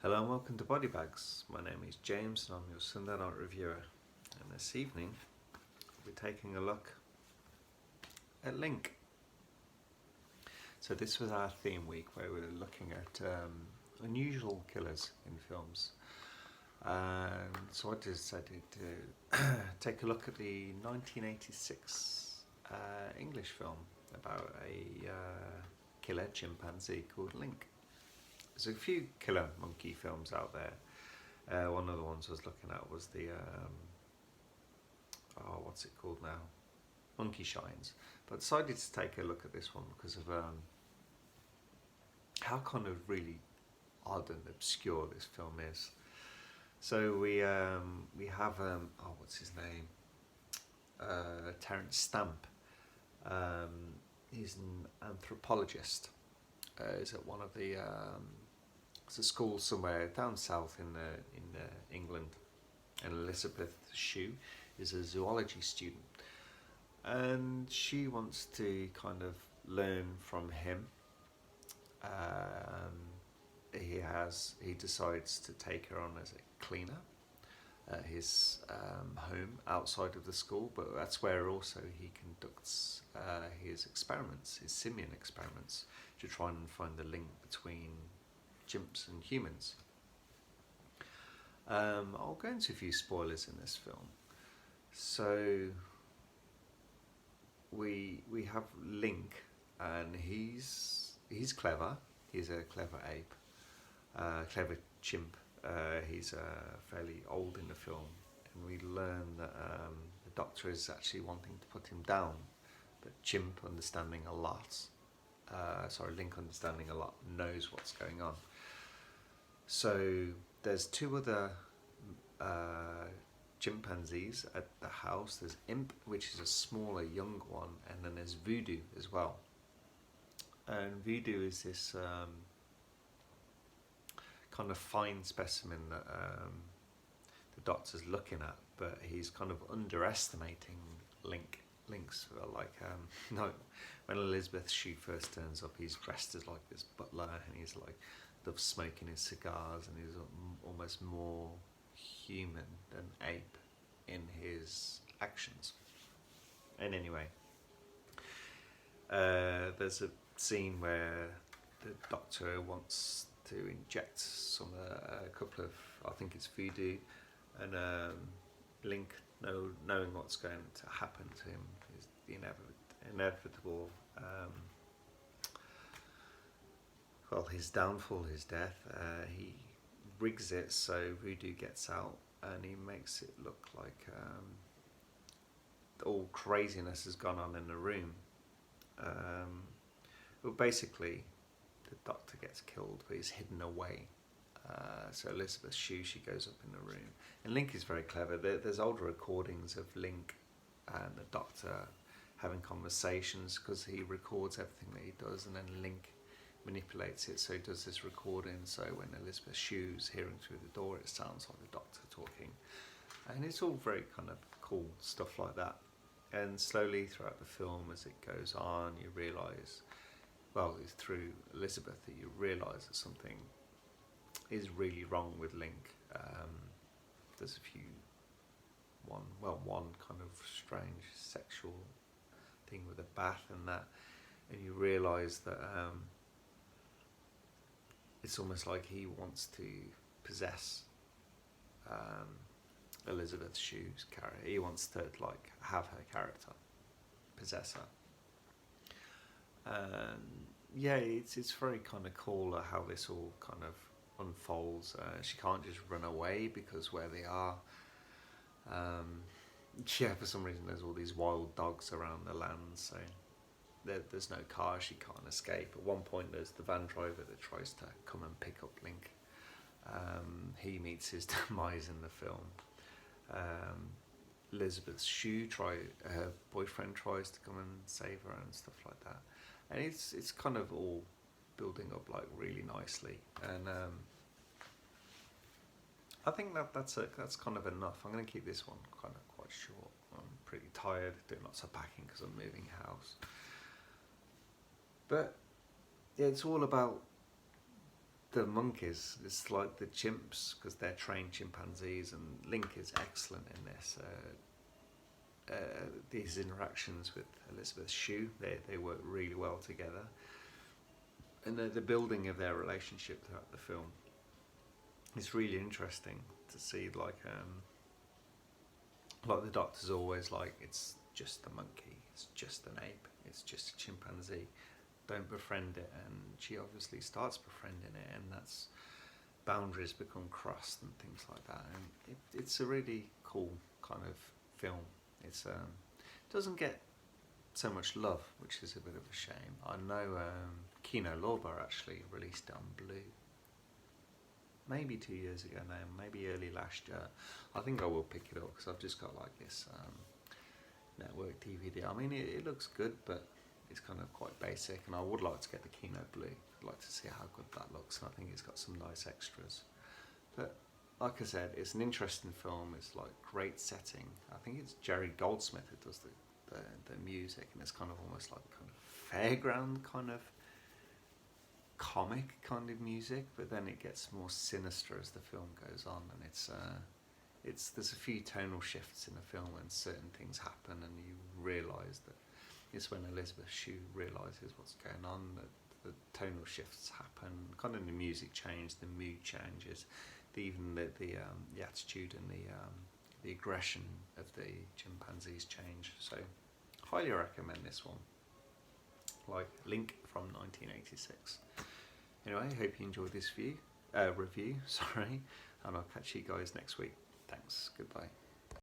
Hello and welcome to Body Bags. My name is James and I'm your Sunday night reviewer. And this evening we're taking a look at Link. So this was our theme week where we were looking at unusual killers in films. And so I decided to take a look at the 1986 English film about a killer chimpanzee called Link. There's a few killer monkey films out there. One of the ones I was looking at was the what's it called now? Monkey Shines. But I decided to take a look at this one because of how kind of really odd and obscure this film is. So we have what's his name? Terence Stamp. He's an anthropologist. Is at one of the it's a school somewhere down south in England, and Elizabeth Shue is a zoology student, and she wants to kind of learn from him. He decides to take her on as a cleaner at his home outside of the school, but that's where also he conducts his experiments, his simian experiments, to try and find the link between chimps and humans. I'll go into a few spoilers in this film. So we have Link, and he's clever. He's a clever ape, clever chimp. He's fairly old in the film, and we learn that the doctor is actually wanting to put him down, but Chimp, understanding a lot, Link understanding a lot, knows what's going on. So there's two other chimpanzees at the house. There's Imp, which is a smaller, young one, and then there's Voodoo as well. And Voodoo is this kind of fine specimen that the doctor's looking at, but he's kind of underestimating Link. Link's like no, when Elizabeth Shue first turns up, he's dressed as like this butler, and he's like loves smoking his cigars, and he's almost more human than ape in his actions. And anyway, there's a scene where the doctor wants to inject a couple of, I think it's Voodoo, and Link, knowing what's going to happen to him, is the inevitable his downfall, his death. He rigs it so Voodoo gets out, and he makes it look like all craziness has gone on in the room. Well, basically, the doctor gets killed, but he's hidden away. So Elizabeth Shue, she goes up in the room, and Link is very clever. There's older recordings of Link and the doctor having conversations, because he records everything that he does, and then Link manipulates it so he does this recording, so when Elizabeth Shue's hearing through the door, it sounds like the doctor talking. And it's all very kind of cool stuff like that. And slowly throughout the film, as it goes on, you realise, it's through Elizabeth that you realise that something is really wrong with Link. There's one kind of strange sexual thing with a bath and that, and you realise that it's almost like he wants to possess Elizabeth Shue's character. He wants to like have her character, possess her. It's very kind of cool how this all kind of unfolds. She can't just run away because where they are, for some reason there's all these wild dogs around the land, so there's no car, she can't escape. At one point there's the van driver that tries to come and pick up Link. He meets his demise in the film. Elizabeth Shue, her boyfriend, tries to come and save her and stuff like that, and it's kind of all building up like really nicely. And I think that's kind of enough. I'm going to keep this one kind of quite short. I'm pretty tired, doing lots of packing because I'm moving house. But yeah, it's all about the monkeys, it's like the chimps because they're trained chimpanzees, and Link is excellent in this. These interactions with Elizabeth Shue, they work really well together, and the building of their relationship throughout the film is really interesting to see. Like the Doctor's always like, it's just a monkey, it's just an ape, it's just a chimpanzee, don't befriend it, and she obviously starts befriending it, and that's boundaries become crossed and things like that, and it's a really cool kind of film. It's doesn't get so much love, which is a bit of a shame. I know Kino Lorber actually released it on Blue maybe 2 years ago now, maybe early last year. I think I will pick it up because I've just got like this network DVD. I mean, it looks good, but it's kind of quite basic, and I would like to get the Kino Blue. I'd like to see how good that looks, and I think it's got some nice extras. But like I said, it's an interesting film. It's like great setting. I think it's Jerry Goldsmith who does the music, and it's kind of almost like kind of fairground kind of comic kind of music, but then it gets more sinister as the film goes on, and there's a few tonal shifts in the film when certain things happen, and you realise that it's when Elizabeth Shue realises what's going on that the tonal shifts happen, kind of the music changes, the mood changes, even the attitude and the aggression of the chimpanzees change. So highly recommend this one, like Link from 1986. Anyway, I hope you enjoyed this review, sorry, and I'll catch you guys next week. Thanks, goodbye.